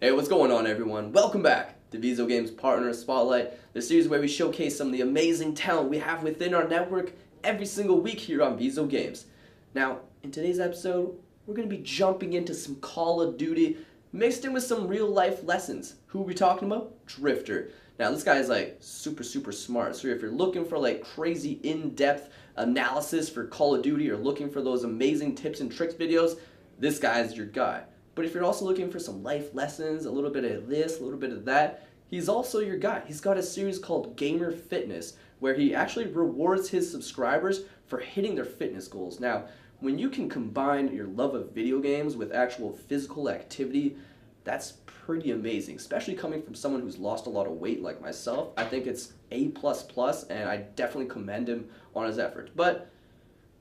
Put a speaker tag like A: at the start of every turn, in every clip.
A: Hey, what's going on, everyone? Welcome back to VISO Games Partner Spotlight, the series where we showcase some of the amazing talent we have within our network every single week here on VISO Games. Now, in today's episode, we're going to be jumping into some Call of Duty mixed in with some real-life lessons. Who are we talking about? Drift0r. Now, this guy is like super smart, so if you're looking for like crazy in-depth analysis for Call of Duty or looking for those amazing tips and tricks videos, this guy is your guy. But if you're also looking for some life lessons, a little bit of this, a little bit of that, he's also your guy. He's got a series called Gamer Fitness, where he actually rewards his subscribers for hitting their fitness goals. Now, when you can combine your love of video games with actual physical activity, that's pretty amazing, especially coming from someone who's lost a lot of weight like myself. I think it's A++, and I definitely commend him on his efforts. But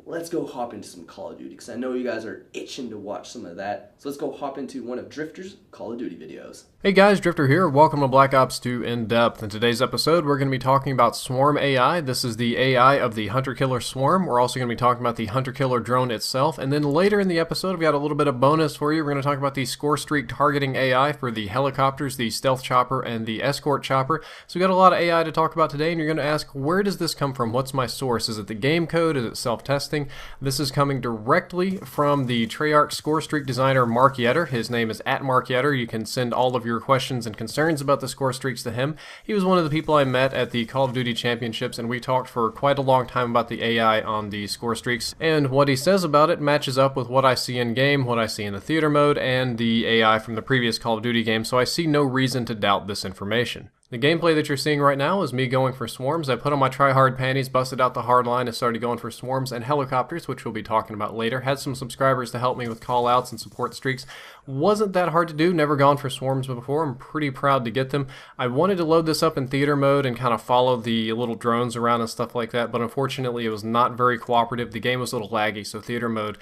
A: let's go hop into some Call of Duty, because I know you guys are itching to watch some of that. So let's go hop into one of Drift0r's Call of Duty videos.
B: Hey guys, Drift0r here. Welcome to Black Ops 2 In Depth. In today's episode, we're going to be talking about Swarm AI. This is the AI of the Hunter-Killer Swarm. We're also going to be talking about the Hunter-Killer drone itself. And then later in the episode, we've got a little bit of bonus for you. We're going to talk about the score streak targeting AI for the helicopters, the stealth chopper, and the escort chopper. So we've got a lot of AI to talk about today, and you're going to ask, where does this come from? What's my source? Is it the game code? Is it self-testing? This is coming directly from the Treyarch score streak designer Mark Yetter. His name is @MarkYetter. You can send all of your questions and concerns about the score streaks to him. He was one of the people I met at the Call of Duty Championships, and we talked for quite a long time about the AI on the score streaks. And what he says about it matches up with what I see in game, what I see in the theater mode, and the AI from the previous Call of Duty game, so I see no reason to doubt this information. The gameplay that you're seeing right now is me going for swarms. I put on my try-hard panties, busted out the hard line, and started going for swarms and helicopters, which we'll be talking about later. Had some subscribers to help me with call-outs and support streaks. Wasn't that hard to do, never gone for swarms before. I'm pretty proud to get them. I wanted to load this up in theater mode and kind of follow the little drones around and stuff like that, but unfortunately it was not very cooperative. The game was a little laggy, so theater mode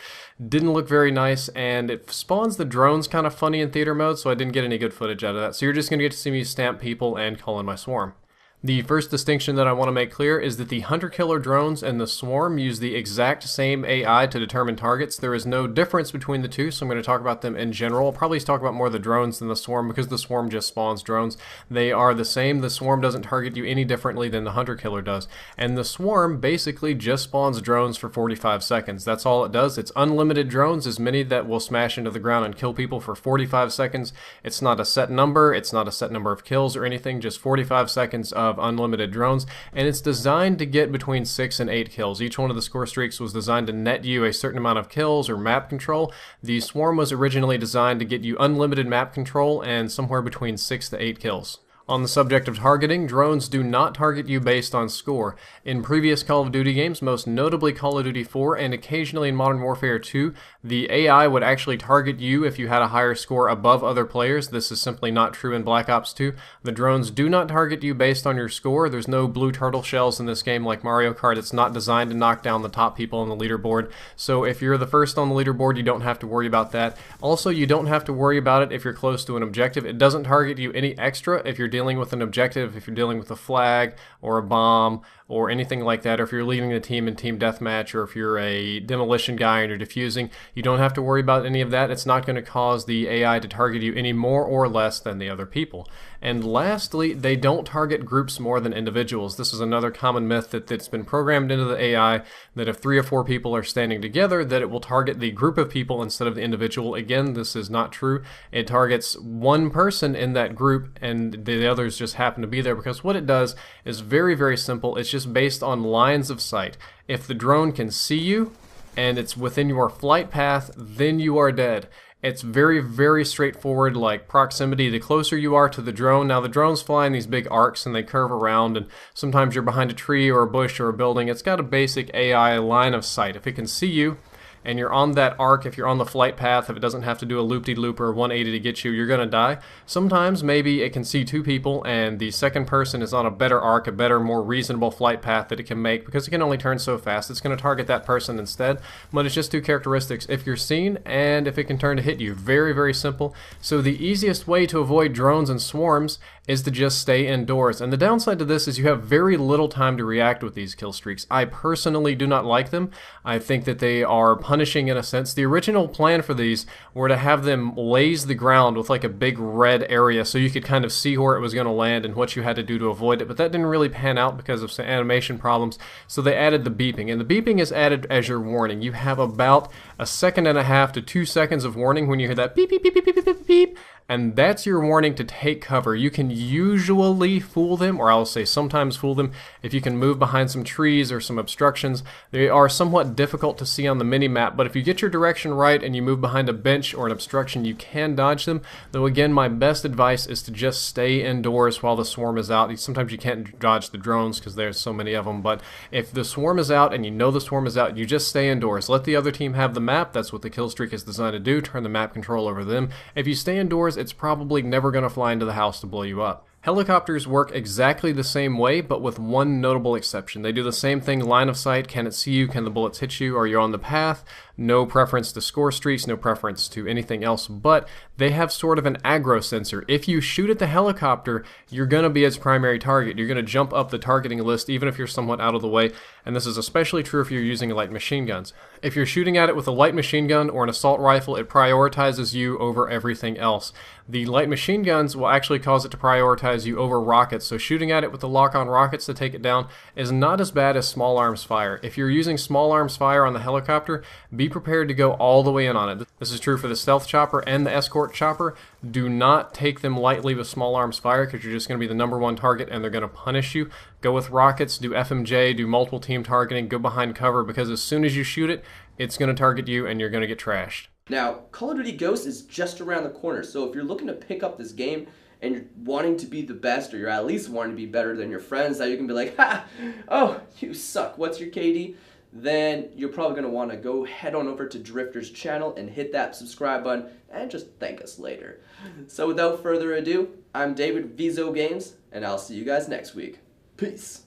B: didn't look very nice, and it spawns the drones kind of funny in theater mode, so I didn't get any good footage out of that. So you're just going to get to see me stamp people and call in my swarm. The first distinction that I want to make clear is that the Hunter-Killer drones and the Swarm use the exact same AI to determine targets. There is no difference between the two, so I'm going to talk about them in general. I'll probably talk about more the drones than the Swarm, because the Swarm just spawns drones. They are the same. The Swarm doesn't target you any differently than the Hunter-Killer does. And the Swarm basically just spawns drones for 45 seconds. That's all it does. It's unlimited drones, as many that will smash into the ground and kill people for 45 seconds. It's not a set number. It's not a set number of kills or anything. Just 45 seconds of unlimited drones, and it's designed to get between 6 and 8 kills. Each one of the score streaks was designed to net you a certain amount of kills or map control. The Swarm was originally designed to get you unlimited map control and somewhere between 6 to 8 kills. On the subject of targeting, drones do not target you based on score. In previous Call of Duty games, most notably Call of Duty 4 and occasionally in Modern Warfare 2, the AI would actually target you if you had a higher score above other players. This is simply not true in Black Ops 2. The drones do not target you based on your score. There's no blue turtle shells in this game like Mario Kart. It's not designed to knock down the top people on the leaderboard. So if you're the first on the leaderboard, you don't have to worry about that. Also, you don't have to worry about it if you're close to an objective. It doesn't target you any extra if you're dealing with an objective, if you're dealing with a flag or a bomb or anything like that, or if you're leading the team in team deathmatch, or if you're a demolition guy and you're defusing. You don't have to worry about any of that. It's not going to cause the AI to target you any more or less than the other people. And lastly, they don't target groups more than individuals. This is another common myth that's been programmed into the AI, that if 3 or 4 people are standing together, that it will target the group of people instead of the individual. Again, this is not true. It targets one person in that group, and the others just happen to be there, because what it does is very simple. It's just based on lines of sight. If the drone can see you and it's within your flight path, then you are dead. It's very straightforward, like proximity. The closer you are to the drone, now the drones fly in these big arcs and they curve around, and sometimes you're behind a tree or a bush or a building. It's got a basic AI line of sight. If it can see you and you're on that arc, if you're on the flight path, if it doesn't have to do a loop-de-loop or a 180 to get you, you're going to die. Sometimes maybe it can see 2 people and the second person is on a better arc, a better, more reasonable flight path that it can make, because it can only turn so fast. It's going to target that person instead, but it's just 2 characteristics: if you're seen and if it can turn to hit you. Very simple. So the easiest way to avoid drones and swarms is to just stay indoors. And the downside to this is you have very little time to react with these kill streaks. I personally do not like them. I think that they are punishing in a sense. The original plan for these were to have them laze the ground with like a big red area so you could kind of see where it was going to land and what you had to do to avoid it, but that didn't really pan out because of some animation problems, so they added the beeping. And the beeping is added as your warning. You have about 1.5 seconds to 2 seconds of warning when you hear that beep, beep, beep, beep, beep, beep, beep, and that's your warning to take cover. You can usually fool them, or I'll say sometimes fool them, if you can move behind some trees or some obstructions. They are somewhat difficult to see on the mini-map, but if you get your direction right and you move behind a bench or an obstruction, you can dodge them. Though again, my best advice is to just stay indoors while the swarm is out. Sometimes you can't dodge the drones because there's so many of them, but if the swarm is out and you know the swarm is out, you just stay indoors. Let the other team have the map. That's what the kill streak is designed to do, turn the map control over them. If you stay indoors, it's probably never going to fly into the house to blow you up. Helicopters work exactly the same way, but with one notable exception. They do the same thing, line of sight. Can it see you? Can the bullets hit you? Are you on the path? No preference to score streaks, no preference to anything else, but they have sort of an aggro sensor. If you shoot at the helicopter, you're going to be its primary target. You're going to jump up the targeting list even if you're somewhat out of the way, and this is especially true if you're using light machine guns. If you're shooting at it with a light machine gun or an assault rifle, it prioritizes you over everything else. The light machine guns will actually cause it to prioritize you over rockets, so shooting at it with the lock-on rockets to take it down is not as bad as small arms fire. If you're using small arms fire on the helicopter, be prepared to go all the way in on it. This is true for the stealth chopper and the escort chopper. Do not take them lightly with small arms fire because you're just going to be the #1 target and they're going to punish you. Go with rockets, do FMJ, do multiple team targeting, go behind cover, because as soon as you shoot it, it's going to target you and you're going to get trashed.
A: Now, Call of Duty Ghosts is just around the corner, so if you're looking to pick up this game and you're wanting to be the best, or you're at least wanting to be better than your friends, that you can be like, ha, oh, you suck, what's your KD? Then you're probably going to want to go head on over to Drift0r's channel and hit that subscribe button and just thank us later. So without further ado, I'm David, VISO Games, and I'll see you guys next week. Peace.